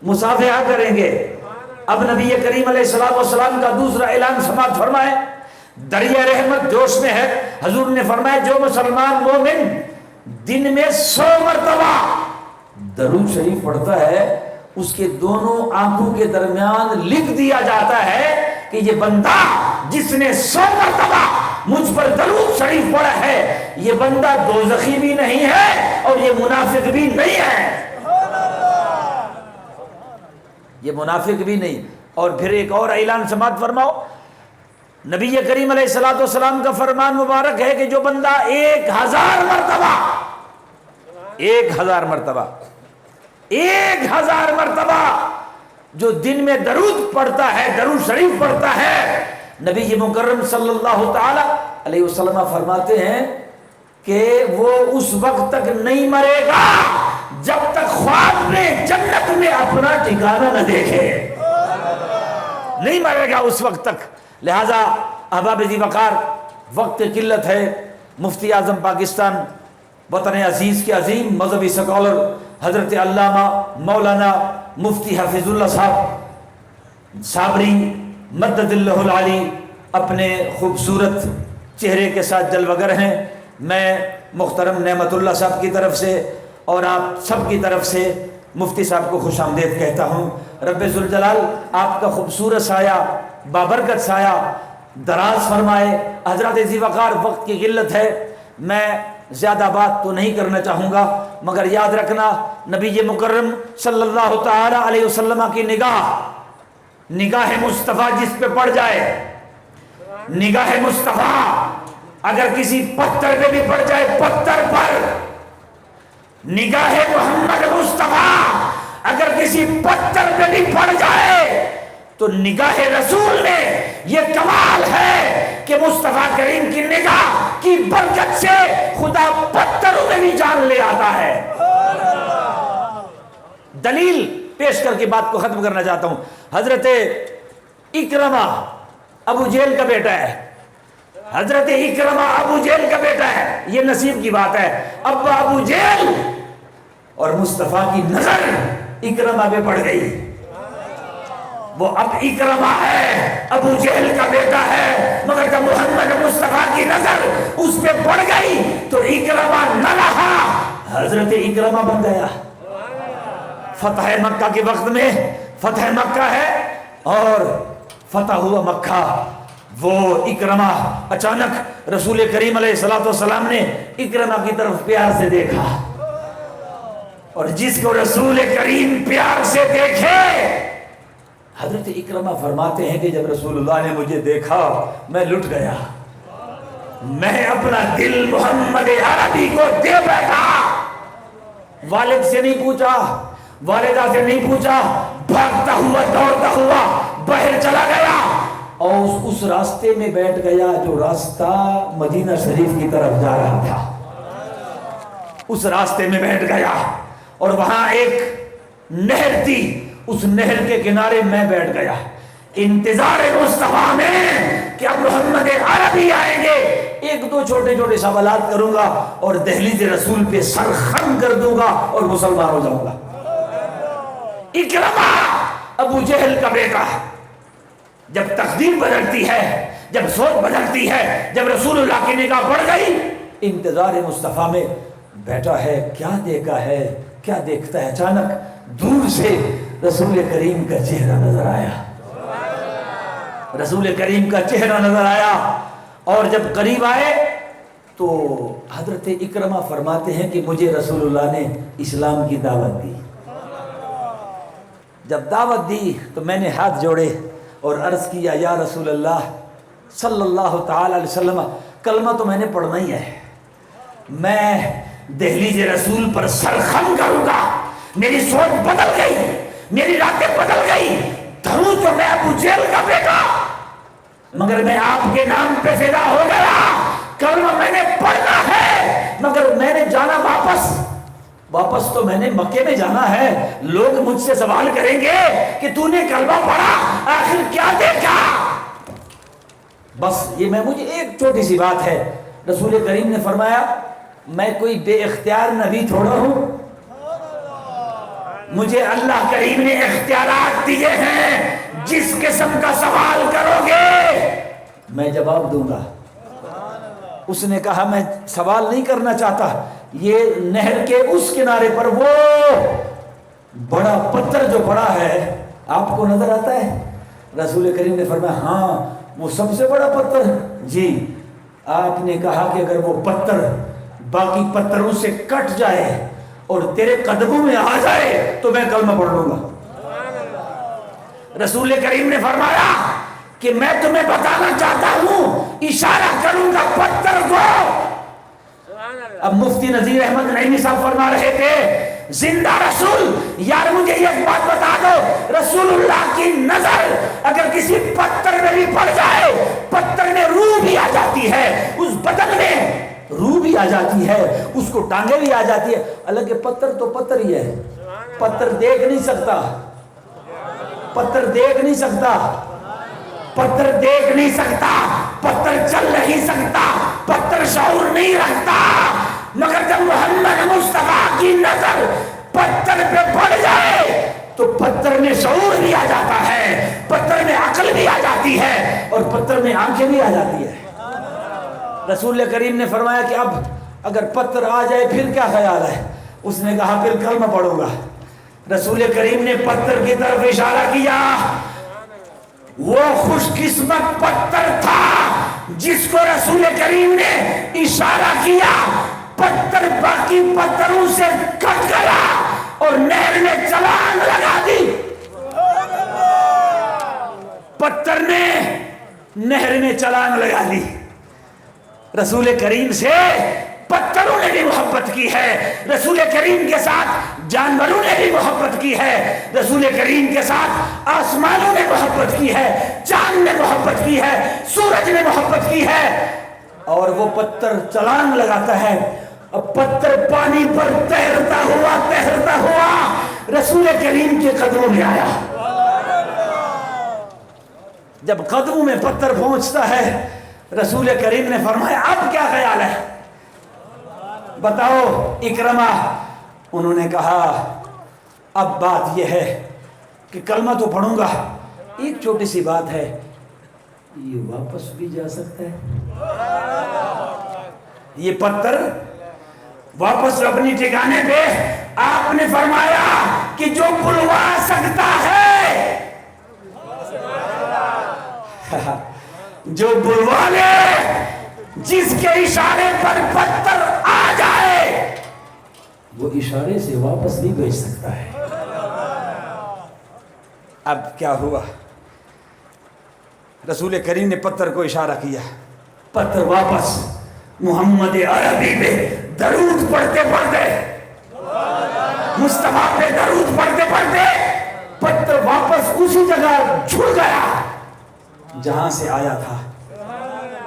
مصافحہ کریں گے۔ اب نبی کریم علیہ الصلوۃ والسلام کا دوسرا اعلان سماعت فرمائے، دریا رحمت جوش میں ہے۔ حضور نے فرمایا جو مسلمان مومن دن میں 100 مرتبہ درود شریف پڑھتا ہے، اس کے دونوں آنکھوں کے درمیان لکھ دیا جاتا ہے کہ یہ بندہ جس نے 100 مرتبہ مجھ پر درود شریف پڑھا ہے، یہ بندہ دوزخی بھی نہیں ہے اور یہ منافق بھی نہیں ہے، یہ منافق بھی نہیں۔ اور پھر ایک اور اعلان سماعت فرماؤ، نبی کریم علیہ الصلوۃ والسلام کا فرمان مبارک ہے کہ جو بندہ 1000 مرتبہ جو دن میں درود پڑھتا ہے، درود شریف پڑھتا ہے، نبی مکرم صلی اللہ تعالی علیہ وسلم فرماتے ہیں کہ وہ اس وقت تک نہیں مرے گا جب تک خواب میں جنت میں اپنا ٹھکانہ نہ دیکھے، نہیں مرے گا اس وقت تک۔ لہذا احباب ذی وقار، وقت قلت ہے، مفتی اعظم پاکستان وطن عزیز کے عظیم مذہبی سکالر حضرت علامہ مولانا مفتی حفیظ اللہ صاحب صابری مدد اللہ العلی اپنے خوبصورت چہرے کے ساتھ جلوگر ہیں۔ میں محترم نعمت اللہ صاحب کی طرف سے اور آپ سب کی طرف سے مفتی صاحب کو خوش آمدید کہتا ہوں۔ رب ذوالجلال آپ کا خوبصورت سایہ، بابرکت سایہ دراز فرمائے۔ حضرات ذی وقار، وقت کی قلت ہے، میں زیادہ بات تو نہیں کرنا چاہوں گا، مگر یاد رکھنا نبی مکرم صلی اللہ تعالی علیہ وسلم کی نگاہ مصطفیٰ جس پہ پڑ جائے، نگاہ مصطفیٰ اگر کسی پتھر پہ بھی پڑ جائے، پتھر پر نگاہ محمد مصطفیٰ اگر کسی پتھر پہ بھی پڑ جائے تو نگاہ رسول میں یہ کمال ہے کہ مصطفیٰ کریم کی نگاہ کی برکت سے خدا پتھروں میں بھی جان لے آتا ہے۔ دلیل پیش کر کے بات کو ختم کرنا چاہتا ہوں۔ حضرت اکرمہ ابو جہل کا بیٹا ہے، حضرت اکرمہ ابو جہل کا بیٹا ہے، یہ نصیب کی بات ہے۔ اب ابو جہل اور مصطفیٰ کی نظر اکرمہ پہ پڑ گئی، وہ اب اکرمہ ہے، ابو جہل کا بیٹا ہے، مگر جب محمد مصطفیٰ کی نظر اس پہ پڑ گئی تو اکرمہ نہ رہا، حضرت اکرمہ بن گیا۔ فتح مکہ کے وقت میں فتح مکہ ہے اور فتح ہوا مکہ، وہ اکرمہ اچانک رسول کریم علیہ الصلوۃ والسلام نے اکرمہ کی طرف پیار سے دیکھا، اور جس کو رسول کریم پیار سے دیکھے، حضرت اکرمہ فرماتے ہیں کہ جب رسول اللہ نے مجھے دیکھا میں لٹ گیا، میں اپنا دل محمد عربی کو دے بیٹھا، والد سے نہیں پوچھا، والدہ سے نہیں پوچھا، بھاگتا ہوا دوڑتا ہوا باہر چلا گیا اور اس راستے میں بیٹھ گیا جو راستہ مدینہ شریف کی طرف جا رہا تھا، اس راستے میں بیٹھ گیا اور وہاں ایک نہر تھی، اس نہر کے کنارے میں بیٹھ گیا، انتظار مصطفیٰ میں کہ اب محمد عربی آئیں گے، ایک دو چھوٹے چھوٹے سوالات کروں گا اور دہلیز رسول پہ سر خم کر دوں گا اور مسلمان ہو جاؤں گا۔ اکرمہ ابو جہل کا بیٹا، جب تقدیر بدلتی ہے، جب سوچ بدلتی ہے، جب رسول اللہ کی نگاہ بڑھ گئی، انتظار مصطفیٰ میں بیٹھا ہے، کیا دیکھا ہے، کیا دیکھتا ہے، اچانک دور سے رسول کریم کا چہرہ نظر آیا، رسول کریم کا چہرہ نظر آیا، اور جب قریب آئے تو حضرت اکرمہ فرماتے ہیں کہ مجھے رسول اللہ نے اسلام کی دعوت دی، جب دعوت دی تو میں نے ہاتھ جوڑے اور عرض کیا یا رسول اللہ صلی اللہ تعالی علیہ وسلم، کلمہ تو میں نے پڑھنا ہی ہے، میں دہلیز رسول پر سرخم کروں گا، میری سوچ بدل گئی، میری راتیں بدل گئی، دھروں تو میں ابو جہل کا بیٹا، مگر میں آپ کے نام پہ فدا ہو گیا، کلمہ میں نے پڑھنا ہے، مگر میں نے جانا واپس تو میں نے مکے میں جانا ہے، لوگ مجھ سے سوال کریں گے کہ تو نے کلمہ پڑھا، آخر کیا دیکھا؟ بس یہ مجھے ایک چھوٹی سی بات ہے، رسول کریم نے فرمایا میں کوئی بے اختیار نبی تھوڑا ہوں، مجھے اللہ کریم نے اختیارات دیے ہیں، جس قسم کا سوال کرو گے میں جواب دوں گا۔ اس نے کہا میں سوال نہیں کرنا چاہتا، یہ نہر کے اس کنارے پر وہ بڑا پتھر جو پڑا ہے آپ کو نظر آتا ہے؟ رسول کریم نے فرمایا ہاں وہ سب سے بڑا پتھر۔ جی، آپ نے کہا کہ اگر وہ پتھر باقی پتھروں سے کٹ جائے اور تیرے قدموں میں آ جائے تو میں کلمہ پڑھ لوں گا۔ رسول کریم نے فرمایا کہ میں تمہیں بتانا چاہتا ہوں، اشارہ کروں گا پتھر کو۔ اب مفتی نذیر احمد نعیمی صاحب فرما رہے تھے زندہ رسول، یار مجھے ایک بات بتا دو، رسول اللہ کی نظر اگر کسی پتھر میں بھی پڑ جائے، پتھر میں روح بھی آ جاتی ہے، اس بدن میں روح بھی آ جاتی ہے، اس کو ٹانگیں بھی آ جاتی ہے، حالانکہ پتھر تو پتھر ہی ہے، پتھر دیکھ نہیں سکتا، پتھر دیکھ نہیں سکتا، پتھر دیکھ نہیں سکتا، پتھر چل نہیں سکتا، پتھر شعور نہیں رکھتا، مگر جب محمد مصطفیٰ کی نظر پتھر پہ پڑ جائے تو پتھر میں شعور بھی آ جاتا ہے، پتھر میں عقل بھی آ جاتی ہے، اور پتھر میں آنکھیں بھی آ جاتی ہے۔ رسول کریم نے فرمایا کہ اب اگر پتھر آ جائے پھر کیا خیال ہے؟ اس نے کہا پھر کلمہ پڑھوں گا۔ رسول کریم نے پتھر کی طرف اشارہ کیا، وہ خوش قسمت پتھر تھا جس کو رسول کریم نے اشارہ کیا، پتھر باقی پتھروں سے کٹ گیا اور نہر میں چھلانگ لگا دی۔ پتھر نے نہر میں چھلانگ لگا دی۔ رسول کریم سے پتھروں نے بھی محبت کی ہے، رسول کریم کے ساتھ جانوروں نے بھی محبت کی ہے، رسول کریم کے ساتھ آسمانوں نے محبت کی ہے، چاند نے محبت کی ہے، سورج نے محبت کی ہے، اور وہ پتھر چھلانگ لگاتا ہے، اب پتھر پانی پر تیرتا ہوا رسول کریم کے قدموں میں آیا۔ جب قدموں میں پتھر پہنچتا ہے رسول کریم نے فرمایا اب کیا خیال ہے؟ بتاؤ اکرمہ۔ انہوں نے کہا اب بات یہ ہے کہ کلمہ تو پڑھوں گا، ایک چھوٹی سی بات ہے، یہ واپس بھی جا سکتا ہے، یہ پتھر واپس اپنی ٹھکانے پہ۔ آپ نے فرمایا کہ جو بلوا سکتا ہے، جو بلوا لے، جس کے اشارے پر پتھر آ جائے، وہ اشارے سے واپس نہیں بھیج سکتا ہے۔ اب کیا ہوا؟ رسول کریم نے پتھر کو اشارہ کیا، پتھر واپس محمد عربی پہ درود پڑھتے پڑھتے، مصطفیٰ پہ درود پڑھتے پڑھتے پتھر واپس اسی جگہ جھڑ گیا جہاں سے آیا تھا۔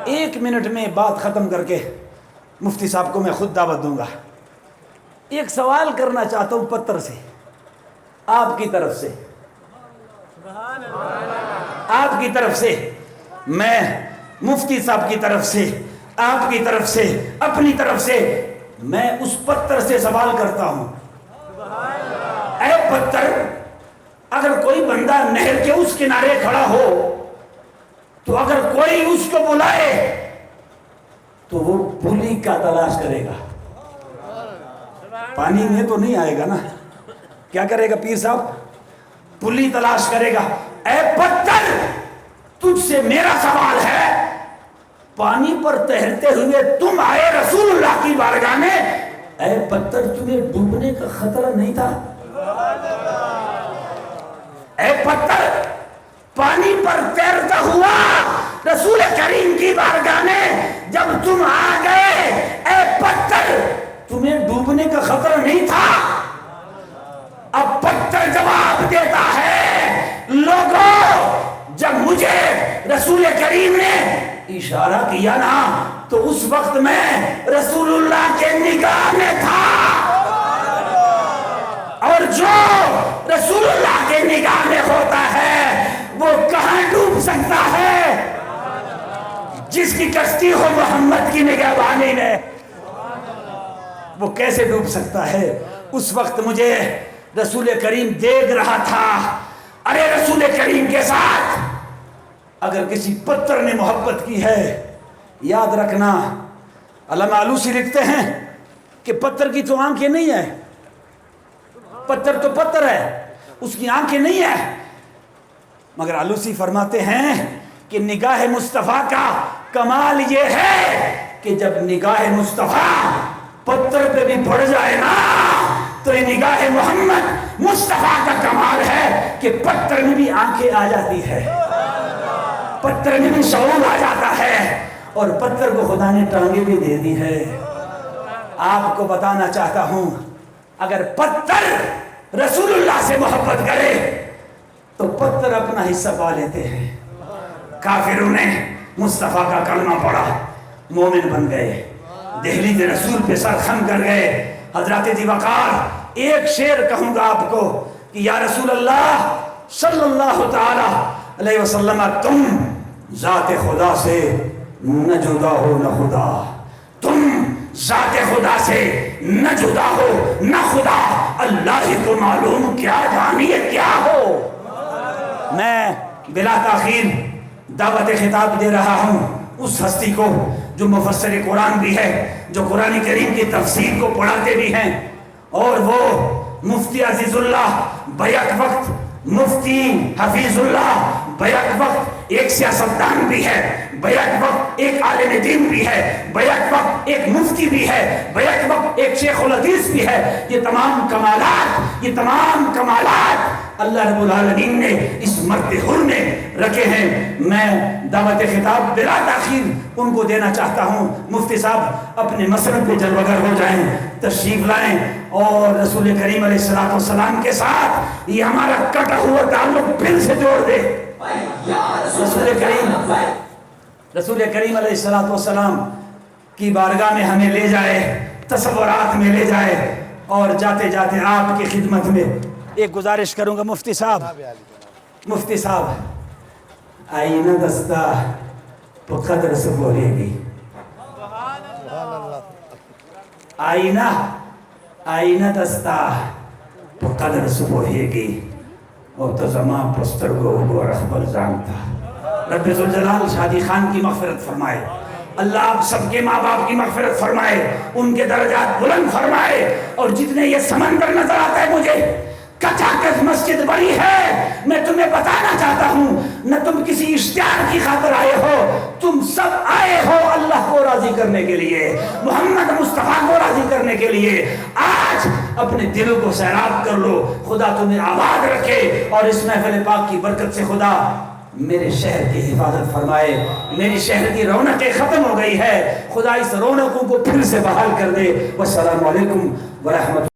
1 منٹ میں بات ختم کر کے مفتی صاحب کو میں خود دعوت دوں گا۔ ایک سوال کرنا چاہتا ہوں پتھر سے، آپ کی طرف سے، آپ کی طرف سے، میں مفتی صاحب کی طرف سے، آپ کی طرف سے، اپنی طرف سے، میں اس پتھر سے سوال کرتا ہوں، اے پتھر، اگر کوئی بندہ نہر کے اس کنارے کھڑا ہو تو اگر کوئی اس کو بلائے تو وہ پلی کا تلاش کرے گا، پانی میں تو نہیں آئے گا نا، کیا کرے گا پیر صاحب؟ پلی تلاش کرے گا۔ اے پتھر، تجھ سے میرا سوال ہے، پانی پر تیرتے ہوئے تم آئے رسول اللہ کی بارگاہ میں، اے پتھر تمہیں ڈوبنے کا خطرہ نہیں تھا؟ اے پتھر، پانی پر تیرتا ہوا رسول کریم کی بارگاہ میں جب تم آ گئے، اے پتھر تمہیں ڈوبنے کا خطرہ نہیں تھا؟ اب پتھر جواب دیتا ہے، لوگوں، جب مجھے رسول کریم نے اشارہ کیا نا تو اس وقت میں رسول اللہ کے نگاہ میں تھا، اور جو رسول اللہ کے نگاہ میں ہوتا ہے وہ کہاں ڈوب سکتا ہے؟ جس کی کشتی ہو محمد کی نگہبانی میں، وہ کیسے ڈوب سکتا ہے؟ اس وقت مجھے رسول کریم دیکھ رہا تھا. ارے رسول کریم کے ساتھ اگر کسی پتھر نے محبت کی ہے، یاد رکھنا علامہ آلوسی لکھتے ہیں کہ پتھر کی تو آنکھیں نہیں ہے، پتھر تو پتھر ہے، اس کی آنکھیں نہیں ہے، مگر آلوسی فرماتے ہیں کہ نگاہ مصطفیٰ کا کمال یہ ہے کہ جب نگاہ مصطفیٰ پتھر پہ بھی پڑ جائے نا تو یہ نگاہ محمد مصطفیٰ کا کمال ہے کہ پتھر میں بھی آنکھیں آ جاتی ہے، پتھر میں بھی شعور آ جاتا ہے، اور پتھر کو خدا نے ٹانگیں بھی دے دی ہے. آپ کو بتانا چاہتا ہوں اگر پتھر رسول اللہ سے محبت کرے تو پتھر اپنا حصہ پا لیتے ہیں. کافروں نے مصطفیٰ کا کلمہ پڑھا، مومن بن گئے، دہلی کے رسول پہ سر خم کر گئے. حضرت ذی وقار ایک شعر کہوں گا آپ کو کہ یا رسول اللہ صلی اللہ تعالی علیہ وسلم، تم ذات خدا سے نہ جدا ہو نہ خدا، تم ذات خدا سے نہ جدا ہو نہ خدا، اللہ ہی کو معلوم کیا جانیے کیا ہو. میں بلا تاخیر دعوت خطاب دے رہا ہوں اس ہستی کو جو مفسر قرآن بھی ہے، جو قرآن کریم کی تفسیر کو پڑھاتے بھی ہیں، اور وہ مفتی عزیز اللہ بیک وقت مفتی حفیظ اللہ، بیک وقت ایک سیاستدان بھی ہے، بیک وقت ایک عالم دین بھی ہے، بیک وقت ایک مفتی بھی ہے، بیک وقت ایک شیخ الحدیث بھی ہے. یہ تمام کمالات اللہ رب العالمین نے اس مرد حر میں رکھے ہیں. میں دعوت خطاب بلا تاخیر ان کو دینا چاہتا ہوں. مفتی صاحب اپنے مسلک پہ جلوگر ہو جائیں، تشریف لائیں، اور رسول کریم علیہ السلام کے ساتھ یہ ہمارا کٹا ہوا تعلق پھر سے جوڑ دے. رسول کریم علیہ السلام کی بارگاہ میں ہمیں لے جائے، تصورات میں لے جائے. اور جاتے جاتے آپ کی خدمت میں ایک گزارش کروں گا. مفتی صاحب آئینہ دستہ تو قدر سے بولے گی، آئینہ دستہ تو قدر سے بولے گی، اور تو زمان پستر گو رخبر جانتا. رب ذوالجلال شادی خان کی مغفرت فرمائے، اللہ آپ سب کے ماں باپ کی مغفرت فرمائے، ان کے درجات بلند فرمائے. اور جتنے یہ سمندر نظر آتا ہے مجھے، کچاکچ مسجد بڑی ہے، میں تمہیں بتانا چاہتا ہوں نہ تم کسی اشتہار کی خاطر آئے ہو، تم سب آئے ہو اللہ کو راضی کرنے کے لیے، محمد مصطفیٰ کو راضی کرنے کے لیے. آج اپنے دلوں کو سیراب کر لو، خدا تمہیں آباد رکھے، اور اس محفل پاک کی برکت سے خدا میرے شہر کی حفاظت فرمائے. میری شہر کی رونقیں ختم ہو گئی ہے، خدا اس رونقوں کو پھر سے بحال کر دے. والسلام علیکم ورحمۃ